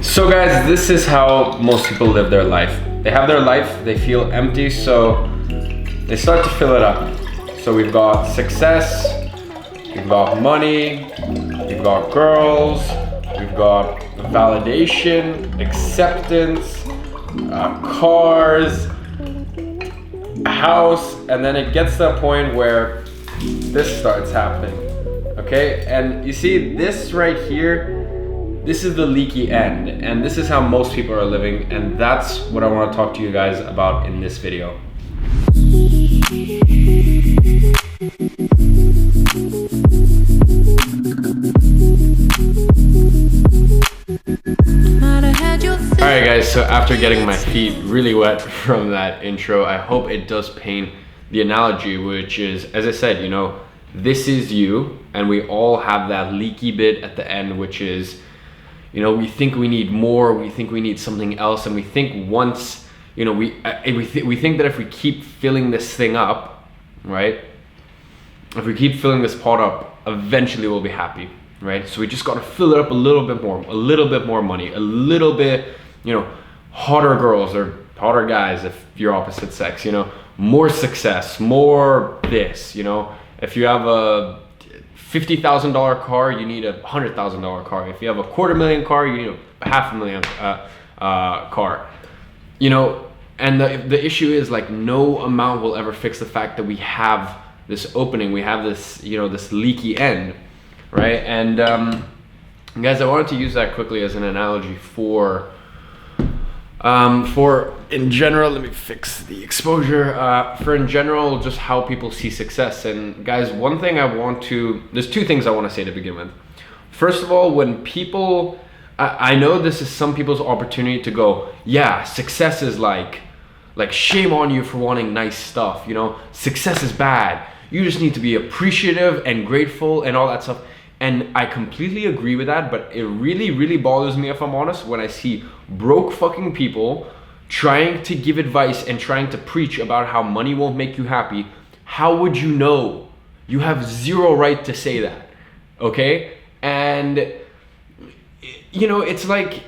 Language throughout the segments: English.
So guys, this is how most people live their life. They have their life, they feel empty, so they start to fill it up. So we've got success, we've got money, we've got girls, we've got validation, acceptance, cars, a house, and then it gets to a point where this starts happening, okay? And you see this right here, this is the leaky end, and this is how most people are living, and that's what I want to talk to you guys about in this video. Alright guys, so after getting my feet really wet from that intro, I hope it does paint the analogy, which is, as I said, you know, this is you, and we all have that leaky bit at the end, which is, you know, we think we need more, we think we need something else, and we think once, you know, we think that if we keep filling this thing up, right? If we keep filling this pot up, eventually we'll be happy, right? So we just got to fill it up a little bit more money, a little bit, you know, hotter girls or hotter guys if you're opposite sex, you know, more success, more this, you know. If you have a $50,000 car, you need a $100,000 car. If you have a $250,000 car, you need a $500,000 car. You know, and the issue is, like, no amount will ever fix the fact that we have this opening, we have this, you know, this leaky end, right? And guys, I wanted to use that quickly as an analogy for in general, let me fix the exposure, for in general, just how people see success. And guys, one thing there's two things I want to say to begin with. First of all, when people, I know this is some people's opportunity to go, yeah, success is like shame on you for wanting nice stuff, you know, success is bad. You just need to be appreciative and grateful and all that stuff. And I completely agree with that, but it really, really bothers me, if I'm honest, when I see broke fucking people trying to give advice and trying to preach about how money won't make you happy. How would you know? You have zero right to say that, okay? And, you know, it's like,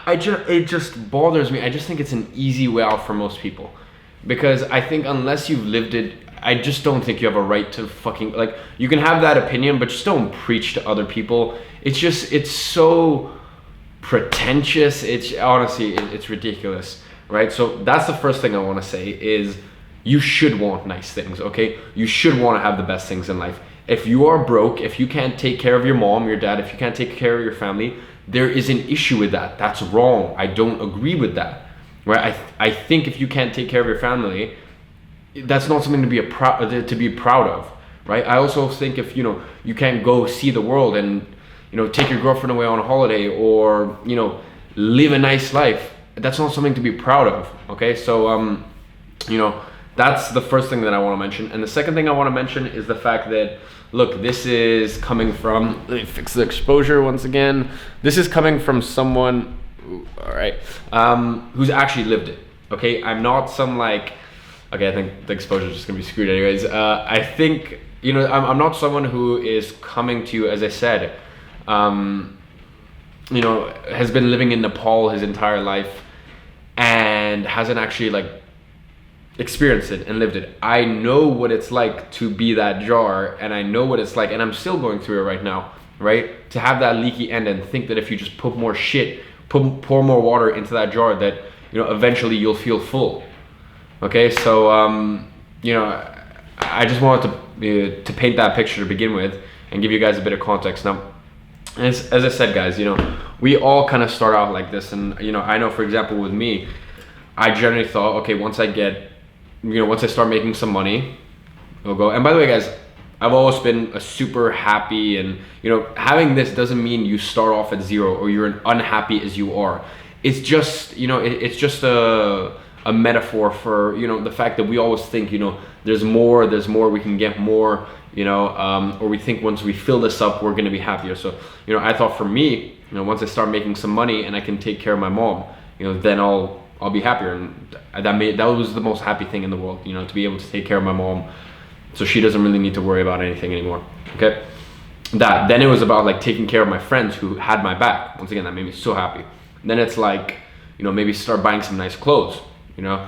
it just bothers me. I just think it's an easy way out for most people. Because I think unless you've lived it, I just don't think you have a right to fucking, like, you can have that opinion, but just don't preach to other people. It's so pretentious. It's honestly, it's ridiculous, right? So that's the first thing I want to say is you should want nice things, okay? You should want to have the best things in life. If you are broke, if you can't take care of your mom, your dad, if you can't take care of your family, there is an issue with that. That's wrong. I don't agree with that, right? I think if you can't take care of your family, that's not something to be proud of, right? I also think if, you know, you can't go see the world and, you know, take your girlfriend away on a holiday or, you know, live a nice life, that's not something to be proud of, okay? So, you know, that's the first thing that I want to mention. And the second thing I want to mention is the fact that, look, this is coming from, let me fix the exposure once again. This is coming from someone, all right, who's actually lived it, okay? I'm not some, like, okay, I think the exposure is just gonna be screwed anyways. I think, you know, I'm not someone who is coming to you, as I said, you know, has been living in Nepal his entire life and hasn't actually, like, experienced it and lived it. I know what it's like to be that jar, and I know what it's like, and I'm still going through it right now, right? To have that leaky end and think that if you just put more shit, pour more water into that jar, that, you know, eventually you'll feel full. Okay, so, you know, I just wanted to paint that picture to begin with and give you guys a bit of context. Now, as I said, guys, you know, we all kind of start out like this. And, you know, I know, for example, with me, I generally thought, okay, once I start making some money, I'll go. And by the way, guys, I've always been a super happy, and, you know, having this doesn't mean you start off at zero or you're unhappy as you are. It's just, you know, it's just a metaphor for, you know, the fact that we always think, you know, there's more, we can get more, you know, or we think once we fill this up, we're going to be happier. So, you know, I thought for me, you know, once I start making some money and I can take care of my mom, you know, then I'll be happier. And that was the most happy thing in the world, you know, to be able to take care of my mom so she doesn't really need to worry about anything anymore. Okay. Then it was about, like, taking care of my friends who had my back. Once again, that made me so happy. Then it's like, you know, maybe start buying some nice clothes, you know.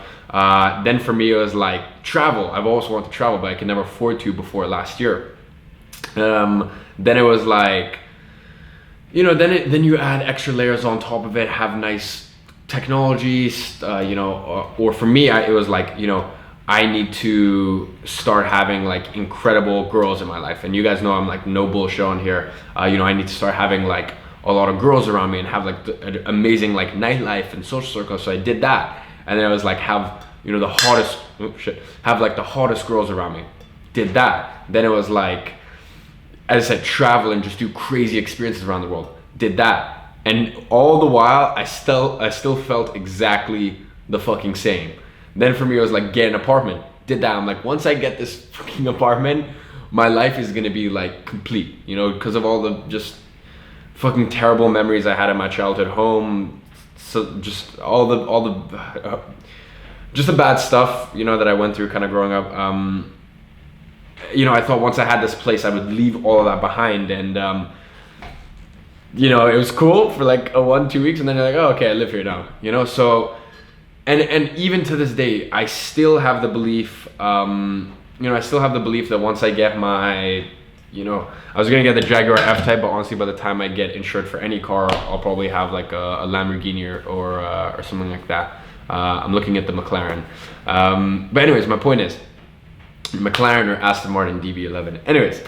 Then for me, it was like travel. I've always wanted to travel, but I could never afford to before last year. Then it was like, you know, then you add extra layers on top of it, have nice technologies, you know, or for me, it was like, you know, I need to start having like incredible girls in my life. And you guys know I'm like no bullshit on here. You know, I need to start having like a lot of girls around me and have like an amazing like nightlife and social circles. So I did that. And then I was like, have, you know, the hottest, have like the hottest girls around me. Did that. Then it was like, as I said, travel and just do crazy experiences around the world. Did that. And all the while, I still felt exactly the fucking same. Then for me, it was like, get an apartment. Did that. I'm like, once I get this fucking apartment, my life is gonna be like complete, you know, because of all the just fucking terrible memories I had in my childhood home. So just all the just the bad stuff, you know, that I went through kind of growing up. You know, I thought once I had this place, I would leave all of that behind. And, you know, it was cool for like 1-2 weeks. And then you're like, oh, okay, I live here now, you know? So, and even to this day, I still have the belief, you know, I still have the belief that once I get my, you know, I was gonna get the Jaguar F-Type, but honestly, by the time I get insured for any car, I'll probably have like a Lamborghini or something like that. I'm looking at the McLaren. But anyways, my point is, McLaren or Aston Martin DB11. Anyways,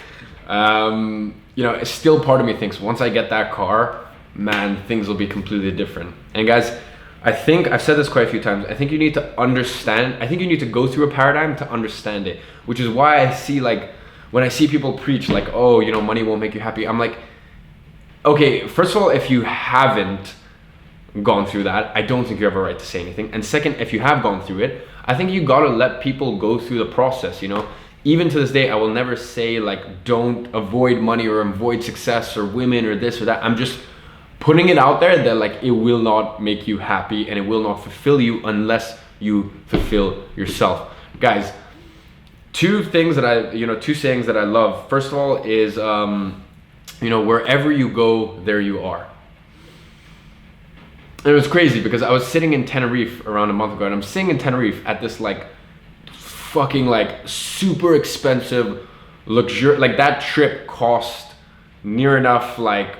you know, it's still part of me thinks once I get that car, man, things will be completely different. And guys, I think I've said this quite a few times. I think you need to understand. I think you need to go through a paradigm to understand it, which is why I see like when I see people preach like, oh, you know, money won't make you happy. I'm like, okay, first of all, if you haven't gone through that, I don't think you have a right to say anything. And second, if you have gone through it, I think you gotta let people go through the process, you know? Even to this day, I will never say like, don't avoid money or avoid success or women or this or that. I'm just putting it out there that like, it will not make you happy and it will not fulfill you unless you fulfill yourself. Guys, two sayings that I love. First of all is, you know, wherever you go, there you are. And it was crazy because I was sitting in Tenerife around a month ago, and I'm sitting in Tenerife at this like fucking like super expensive like that trip cost near enough like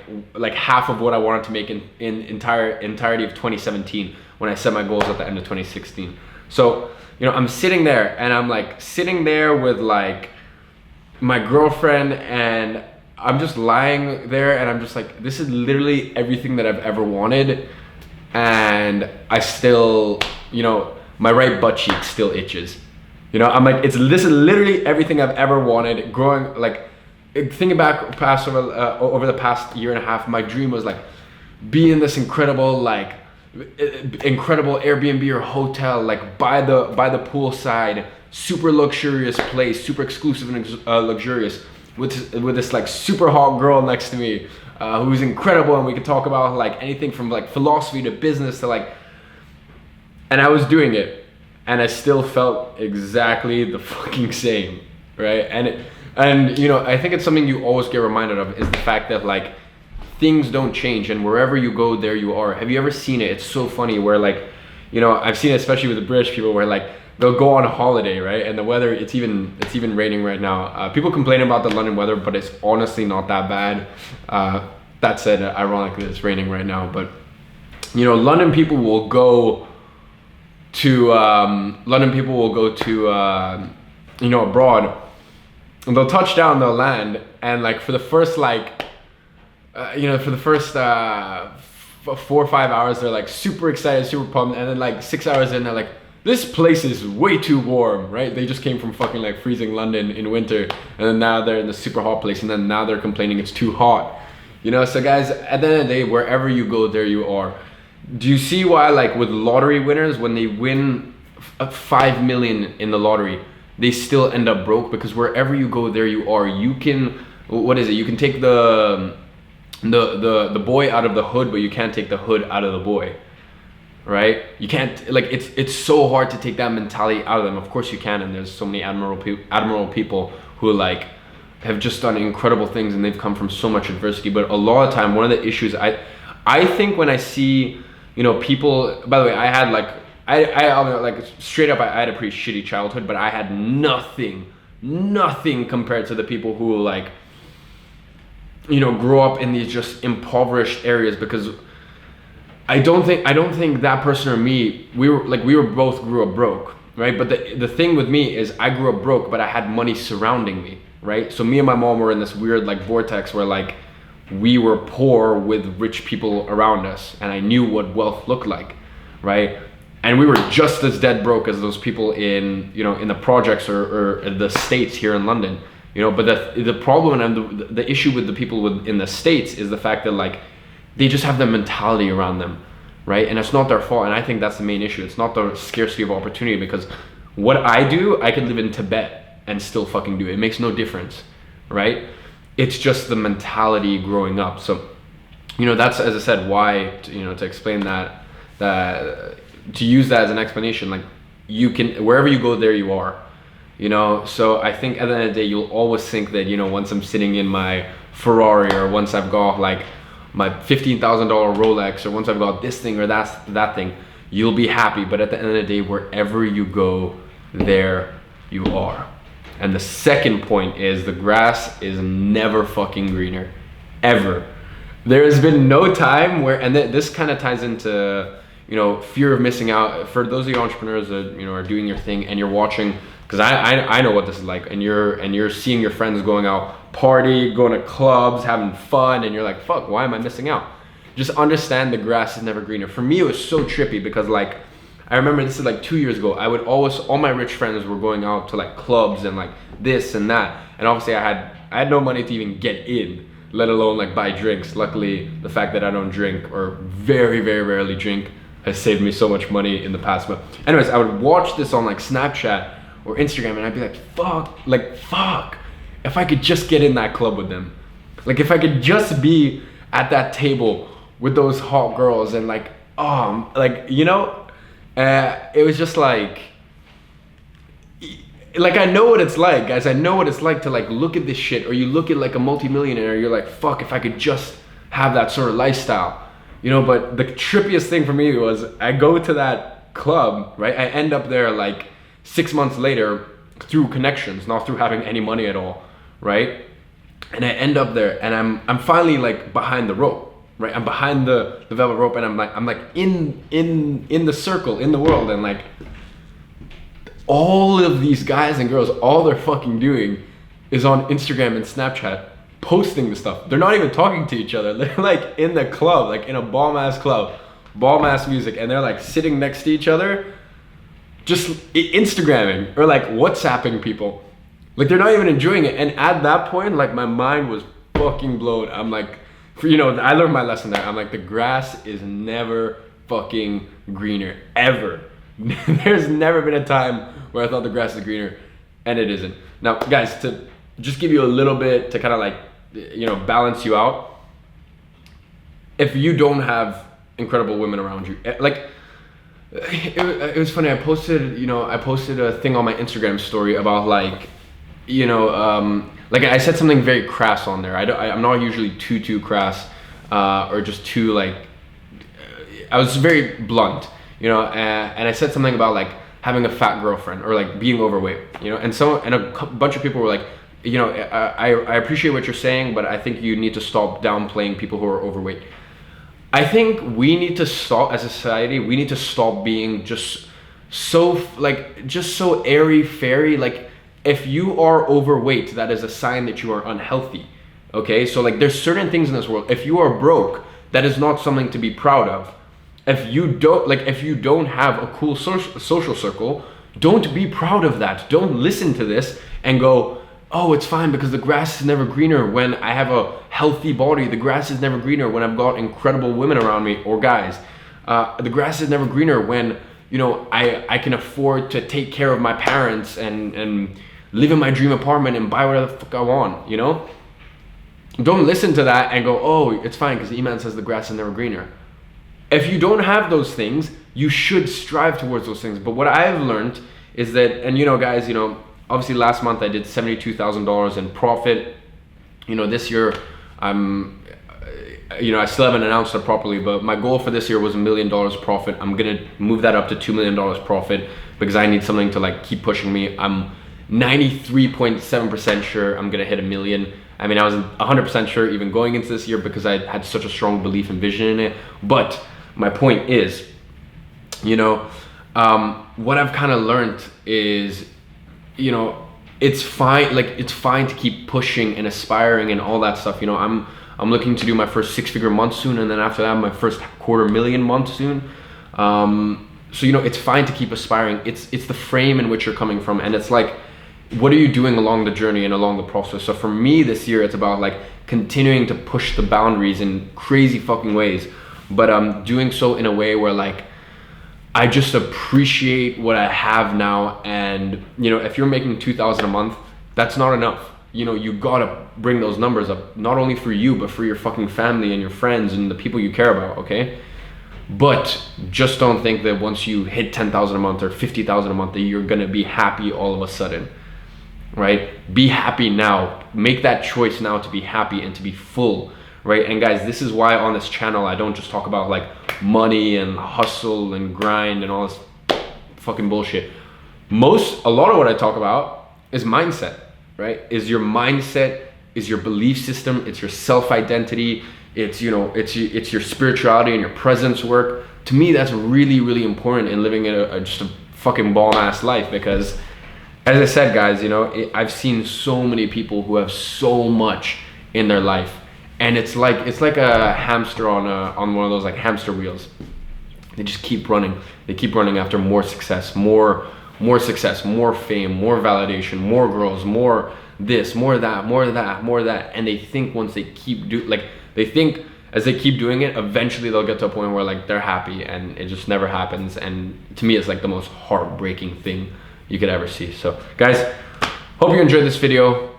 half of what I wanted to make in entirety of 2017 when I set my goals at the end of 2016. So, you know, I'm sitting there and I'm like sitting there with like my girlfriend, and I'm just lying there and I'm just like, this is literally everything that I've ever wanted. And I still, you know, my right butt cheek still itches. You know, I'm like, this is literally everything I've ever wanted. Growing, like, thinking back over the past year and a half, my dream was like, be in this incredible Airbnb or hotel, like by the poolside, super luxurious place, super exclusive and luxurious, with this like super hot girl next to me. Who's incredible, and we could talk about like anything from like philosophy to business to like, and I was doing it and I still felt exactly the fucking same, right? And you know, I think it's something you always get reminded of is the fact that like things don't change, and wherever you go, there you are. Have you ever seen it? It's so funny where like, you know, I've seen it especially with the British people where like they'll go on a holiday, right? And the weather, it's even raining right now. People complain about the London weather, but it's honestly not that bad. That said, ironically, it's raining right now. But, you know, London people will go to, you know, abroad. And they'll touch down, they'll land. And like for the first like, you know, for the first 4 or 5 hours, they're like super excited, super pumped. And then like 6 hours in, they're like, this place is way too warm, right? They just came from fucking like freezing London in winter, and then now they're in the super hot place, and then now they're complaining it's too hot. You know, so guys, at the end of the day, wherever you go, there you are. Do you see why like with lottery winners, when they win 5 million in the lottery, they still end up broke? Because wherever you go, there you are. You can, what is it? You can take the boy out of the hood, but you can't take the hood out of the boy. Right? You can't, like, it's so hard to take that mentality out of them. Of course you can, and there's so many admirable people who like have just done incredible things, and they've come from so much adversity. But a lot of time, one of the issues I think when I see you know, people, by the way, I had like, like straight up, I had a pretty shitty childhood, but I had nothing compared to the people who like, you know, grow up in these just impoverished areas, because I don't think that person or me, we were both grew up broke, right? But the thing with me is I grew up broke, but I had money surrounding me, right? So me and my mom were in this weird like vortex where like we were poor with rich people around us, and I knew what wealth looked like, right? And we were just as dead broke as those people in, you know, in the projects or the States here in London, you know. But the problem and the issue with the people in the States is the fact that like they just have the mentality around them, right? And it's not their fault. And I think that's the main issue. It's not the scarcity of opportunity, because what I do, I could live in Tibet and still fucking do it. It makes no difference, right? It's just the mentality growing up. So, you know, that's, as I said, why, you know, to explain that to use that as an explanation, like you can, wherever you go, there you are, you know. So I think at the end of the day, you'll always think that, you know, once I'm sitting in my Ferrari, or once I've got like my $15,000 Rolex, or once I've got this thing or that thing, you'll be happy. But at the end of the day, wherever you go, there you are. And the second point is the grass is never fucking greener, ever. There has been no time where, and this kind of ties into, you know, fear of missing out. For those of you entrepreneurs that, you know, are doing your thing and you're watching, because I know what this is like, and you're seeing your friends going out, party, going to clubs, having fun, and you're like, fuck, why am I missing out? Just understand the grass is never greener. For me, it was so trippy because like, I remember this is like 2 years ago, I would always, all my rich friends were going out to like clubs and like this and that. And obviously I had no money to even get in, let alone like buy drinks. Luckily, the fact that I don't drink, or very, very rarely drink, has saved me so much money in the past. But anyways, I would watch this on like Snapchat or Instagram, and I'd be like, fuck, if I could just get in that club with them. Like if I could just be at that table with those hot girls and like, you know, it was just like I know what it's like, guys. I know what it's like to like look at this shit, or you look at like a multimillionaire, you're like, fuck, if I could just have that sort of lifestyle, you know. But the trippiest thing for me was I go to that club, right? I end up there like 6 months later through connections, not through having any money at all, right? And I end up there, and I'm finally like behind the rope, right? I'm behind the velvet rope, and I'm like in the circle, in the world, and like all of these guys and girls, all they're fucking doing is on Instagram and Snapchat posting the stuff. They're not even talking to each other. They're like in the club, like in a bomb ass club, bomb ass music, and they're like sitting next to each other, just Instagramming or like WhatsApping people. Like they're not even enjoying it. And at that point, like my mind was fucking blown. I'm like, you know, I learned my lesson there. I'm like, the grass is never fucking greener, ever. There's never been a time where I thought the grass is greener, and it isn't. Now, guys, to just give you a little bit to kind of like, you know, balance you out. If you don't have incredible women around you, like, it was funny. I posted a thing on my Instagram story about like, you know, like I said something very crass on there. I'm not usually too crass, or just too like, I was very blunt, you know, and I said something about like having a fat girlfriend or like being overweight, you know, and a bunch of people were like, you know, I appreciate what you're saying, but I think you need to stop downplaying people who are overweight. I think we need to stop, as a society, we need to stop being just so airy-fairy. Like, if you are overweight, that is a sign that you are unhealthy, okay? So like, there's certain things in this world. If you are broke, that is not something to be proud of. If you don't have a cool social circle, don't be proud of that. Don't listen to this and go, oh, it's fine because the grass is never greener when I have a healthy body. The grass is never greener when I've got incredible women around me, or guys. The grass is never greener when, you know, I can afford to take care of my parents and live in my dream apartment and buy whatever the fuck I want, you know? Don't listen to that and go, oh, it's fine because Iman says the grass is never greener. If you don't have those things, you should strive towards those things. But what I've learned is that, and you know, guys, you know, obviously last month I did $72,000 in profit. You know, this year you know, I still haven't announced it properly, but my goal for this year was $1 million profit. I'm gonna move that up to $2 million profit because I need something to like keep pushing me. I'm 93.7% sure I'm gonna hit 1 million. I mean, I was 100% sure even going into this year because I had such a strong belief and vision in it. But my point is, you know, what I've kind of learned is, you know, it's fine. Like, it's fine to keep pushing and aspiring and all that stuff. You know, I'm looking to do my first 6-figure month soon, and then after that, my first $250,000 month soon. So, you know, it's fine to keep aspiring. It's the frame in which you're coming from, and it's like, what are you doing along the journey and along the process? So for me this year, it's about like continuing to push the boundaries in crazy fucking ways, but I'm doing so in a way where like I just appreciate what I have now. And you know, if you're making 2,000 a month, that's not enough. You know, you gotta bring those numbers up, not only for you, but for your fucking family and your friends and the people you care about, okay? But just don't think that once you hit 10,000 a month or 50,000 a month that you're gonna be happy all of a sudden, right? Be happy now. Make that choice now to be happy and to be full, right? And guys, this is why on this channel I don't just talk about like money and hustle and grind and all this fucking bullshit. A lot of what I talk about is mindset, right? Is your mindset, is your belief system, it's your self-identity, it's, you know, it's your spirituality and your presence work. To me, that's really, really important in living just a fucking bomb-ass life, because as I said, guys, you know, I've seen so many people who have so much in their life, and it's like a hamster on one of those like hamster wheels. They just keep running. They keep running after more success, more success, more fame, more validation, more girls, more this, more that, more that, more that. And they think once they keep as they keep doing it, eventually they'll get to a point where like they're happy, and it just never happens. And to me, it's like the most heartbreaking thing you could ever see. So guys, hope you enjoyed this video.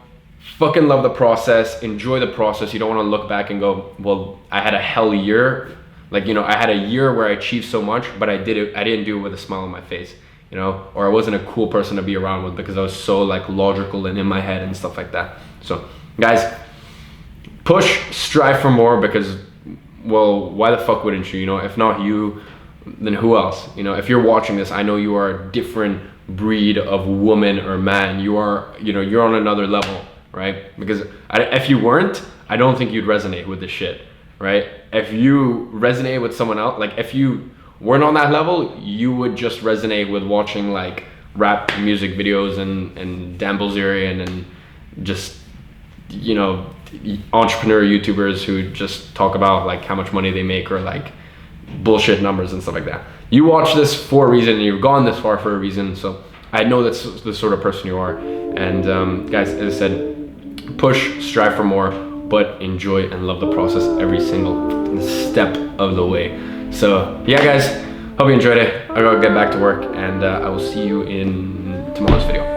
Fucking love the process. Enjoy the process. You don't want to look back and go, well, I had a hell year. Like, you know, I had a year where I achieved so much, but I didn't do it with a smile on my face, you know, or I wasn't a cool person to be around with because I was so like logical and in my head and stuff like that. So guys, push, strive for more, because, well, why the fuck wouldn't you? You know, if not you, then who else? You know, if you're watching this, I know you are a different breed of woman or man. You are, you know, you're on another level, right? Because if you weren't, I don't think you'd resonate with this shit, right? If you resonate with someone else, like if you weren't on that level, you would just resonate with watching like rap music videos and Dan Bilzerian and just, you know, entrepreneur YouTubers who just talk about like how much money they make or like bullshit numbers and stuff like that. You watch this for a reason, and you've gone this far for a reason. So I know that's the sort of person you are. And guys, as I said, push, strive for more, but enjoy and love the process every single step of the way. So yeah, guys, hope you enjoyed it. I gotta get back to work, and I will see you in tomorrow's video.